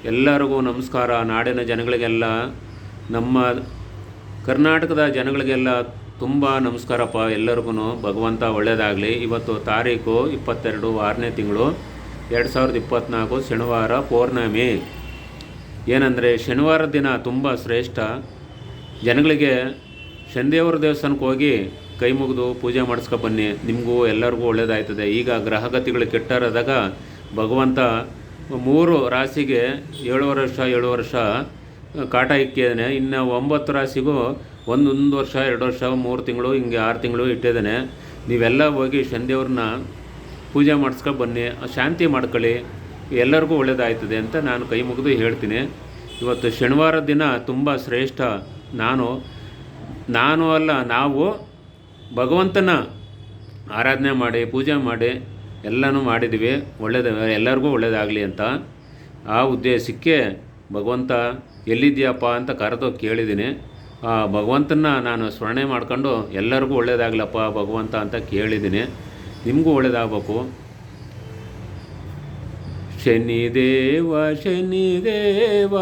ಎಲ್ಲರಿಗೂ ನಮಸ್ಕಾರ. ನಾಡಿನ ಜನಗಳಿಗೆಲ್ಲ, ನಮ್ಮ ಕರ್ನಾಟಕದ ಜನಗಳಿಗೆಲ್ಲ ತುಂಬ ನಮಸ್ಕಾರಪ್ಪ. ಎಲ್ಲರಿಗೂ ಭಗವಂತ ಒಳ್ಳೆಯದಾಗಲಿ. ಇವತ್ತು ತಾರೀಕು 22 6ನೇ ತಿಂಗಳು 2024 ಶನಿವಾರ ಪೌರ್ಣಮಿ. ಏನಂದರೆ ಶನಿವಾರ ದಿನ ತುಂಬ ಶ್ರೇಷ್ಠ. ಜನಗಳಿಗೆ ಶನಿದೇವರ ದೇವಸ್ಥಾನಕ್ಕೆ ಹೋಗಿ ಕೈ ಮುಗಿದು ಪೂಜೆ ಮಾಡಿಸ್ಕೊಬನ್ನಿ, ನಿಮಗೂ ಎಲ್ಲರಿಗೂ ಒಳ್ಳೆಯದಾಯ್ತದೆ. ಈಗ ಗ್ರಹಗತಿಗಳು ಕೆಟ್ಟರದಾಗ ಭಗವಂತ 3 ರಾಶಿಗೆ 7 ವರ್ಷ ಕಾಟ ಇಕ್ಕಿದ್ದಾನೆ. ಇನ್ನು 9 ರಾಶಿಗೂ 1 ವರ್ಷ 2 ವರ್ಷ 3 ತಿಂಗಳು ಹಿಂಗೆ 6 ತಿಂಗಳು ಇಟ್ಟಿದ್ದಾನೆ. ನೀವೆಲ್ಲ ಹೋಗಿ ಶನಿದೇವ್ರನ್ನ ಪೂಜೆ ಮಾಡಿಸ್ಕೊಂಡು ಬನ್ನಿ, ಶಾಂತಿ ಮಾಡ್ಕೊಳ್ಳಿ, ಎಲ್ಲರಿಗೂ ಒಳ್ಳೆಯದಾಯ್ತದೆ ಅಂತ ನಾನು ಕೈ ಮುಗಿದು ಹೇಳ್ತೀನಿ. ಇವತ್ತು ಶನಿವಾರ ದಿನ ತುಂಬ ಶ್ರೇಷ್ಠ. ನಾನು ಅಲ್ಲ, ನಾವು ಭಗವಂತನ ಆರಾಧನೆ ಮಾಡಿ ಪೂಜೆ ಮಾಡಿ ಎಲ್ಲನೂ ಮಾಡಿದ್ದೀವಿ. ಎಲ್ಲರಿಗೂ ಒಳ್ಳೆಯದಾಗಲಿ ಅಂತ ಆ ಉದ್ದೇಶಕ್ಕೆ ಭಗವಂತ ಎಲ್ಲಿದ್ದೀಯಪ್ಪ ಅಂತ ಕರೆದು ಕೇಳಿದ್ದೀನಿ. ಆ ಭಗವಂತನ ನಾನು ಸ್ಮರಣೆ ಮಾಡ್ಕೊಂಡು ಎಲ್ಲರಿಗೂ ಒಳ್ಳೆಯದಾಗಲಪ್ಪ ಭಗವಂತ ಅಂತ ಕೇಳಿದ್ದೀನಿ. ನಿಮಗೂ ಒಳ್ಳೆಯದಾಗಬೇಕು. ಶನಿದೇವ ಶನಿದೇವ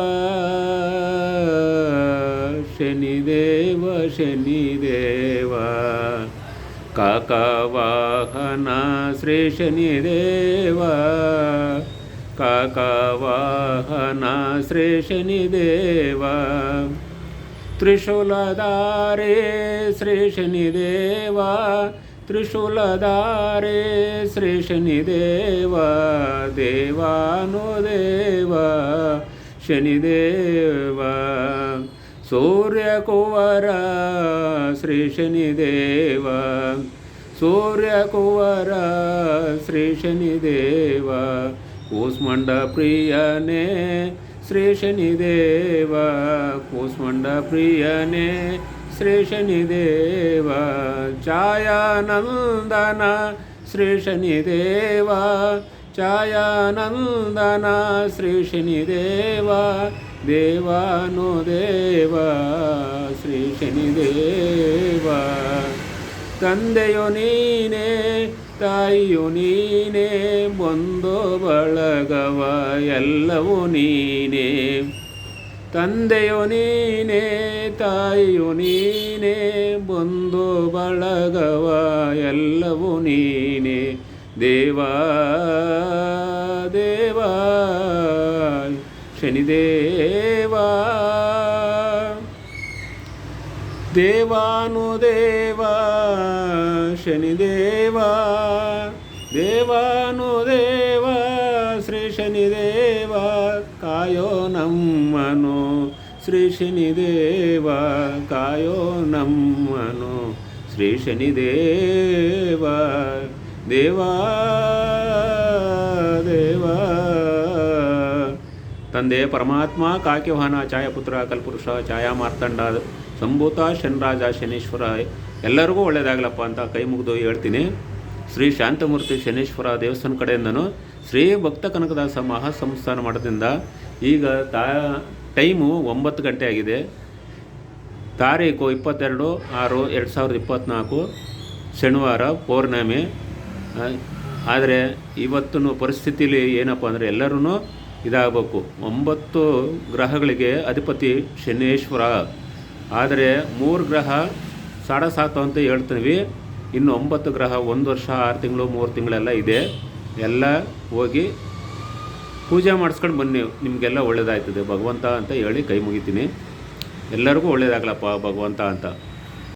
ಶನಿದೇವ ಶನಿದೇವ ಕಾಕವಾಹನ ಶ್ರೀ ಶನಿದೇವ ಕಾಕವಾಹನ ಶ್ರೀ ಶನಿದೇವ ತ್ರಿಶೂಲಧಾರೆ ಶ್ರೀ ಶನಿದೇವ ತ್ರಿಶೂಲಧಾರೆ ಶ್ರೀ ಶನಿದೇವ ದೇವಾನುದೇವ ಶನಿದೇವ ಸೂರ್ಯಕುವರ ಶ್ರೀ ಶನಿದೇವ ಸೂರ್ಯಕುವರ ಶ್ರೀ ಶನಿದೇವ ಕೂಸ್ಮಂಡ ಪ್ರಿಯನೇ ಶ್ರೀ ಶನಿದೇವ ಕೂಸ್ಮಂಡ ಪ್ರಿಯನೇ ಶ್ರೀ ಶನಿದೇವ ಛಾಯಾನಂದನ ಶ್ರೀ ಶನಿದೇವ ಛಾಯಾನಂದನ ಶ್ರೀ ಶನಿದೇವ ದೇವಾನುದೇವ ಶ್ರೀ ಶನಿದೇವ ತಂದೆಯು ನೀನೇ ತಾಯಿಯು ನೀನೇ ಬಂಧು ಬಳಗವ ಎಲ್ಲವೂ ನೀನೇ ತಂದೆಯು ನೀನೇ ತಾಯಿಯು ನೀನೇ ಬಂಧು ಬಳಗವ ಎಲ್ಲವೂ ನೀನೇ ದೇವಾ ದೇವಾ ಶನಿದೇವ ದೇವಾನುದೇವ ಶನಿದೇವ ದೇವಾನುದೇವ ಶ್ರೀ ಶನಿದೇವ ಕಾಯೋ ನಮ್ಮನು ಶ್ರೀ ಶನಿದೇವ ಕಾಯೋ ನಮ್ಮನು ಶ್ರೀ ಶನಿದೇವ ದೇವಾ ದೇವಾ ತಂದೆ ಪರಮಾತ್ಮ ಕಾಕ್ಯವಾಹನ ಛಾಯಾಪುತ್ರ ಕಲ್ಪುರುಷ ಛಾಯಾ ಮಾರ್ತಂಡ ಸಂಭೂತ ಶನಿರಾಜ ಶನೀಶ್ವರ ಎಲ್ಲರಿಗೂ ಒಳ್ಳೆಯದಾಗಲಪ್ಪ ಅಂತ ಕೈ ಮುಗಿದು ಹೇಳ್ತೀನಿ. ಶ್ರೀ ಶಾಂತಮೂರ್ತಿ ಶನೀಶ್ವರ ದೇವಸ್ಥಾನ ಕಡೆಯಿಂದನೂ ಶ್ರೀ ಭಕ್ತ ಕನಕದಾಸ ಮಹಾಸಂಸ್ಥಾನ ಮಠದಿಂದ ಈಗ ಟೈಮು 9 ಗಂಟೆ ಆಗಿದೆ. ತಾರೀಕು 22/6/2024 ಶನಿವಾರ ಪೌರ್ಣಮಿ. ಆದರೆ ಇವತ್ತಿನ ಪರಿಸ್ಥಿತಿಲಿ ಏನಪ್ಪ ಅಂದರೆ ಎಲ್ಲರೂ ಇದಾಗಬೇಕು. 9 ಗ್ರಹಗಳಿಗೆ ಅಧಿಪತಿ ಶನೇಶ್ವರ. ಆದರೆ 3 ಗ್ರಹ 7.5 ಅಂತ ಹೇಳ್ತೀವಿ. ಇನ್ನು 9 ಗ್ರಹ 1 ವರ್ಷ 6 ತಿಂಗಳು 3 ತಿಂಗಳೆಲ್ಲ ಇದೆ. ಎಲ್ಲ ಹೋಗಿ ಪೂಜೆ ಮಾಡಿಸ್ಕೊಂಡು ಬನ್ನಿ, ನಿಮಗೆಲ್ಲ ಒಳ್ಳೆಯದಾಯ್ತದೆ ಭಗವಂತ ಅಂತ ಹೇಳಿ ಕೈ ಮುಗಿತೀನಿ. ಎಲ್ಲರಿಗೂ ಒಳ್ಳೆಯದಾಗಲಪ್ಪ ಭಗವಂತ ಅಂತ.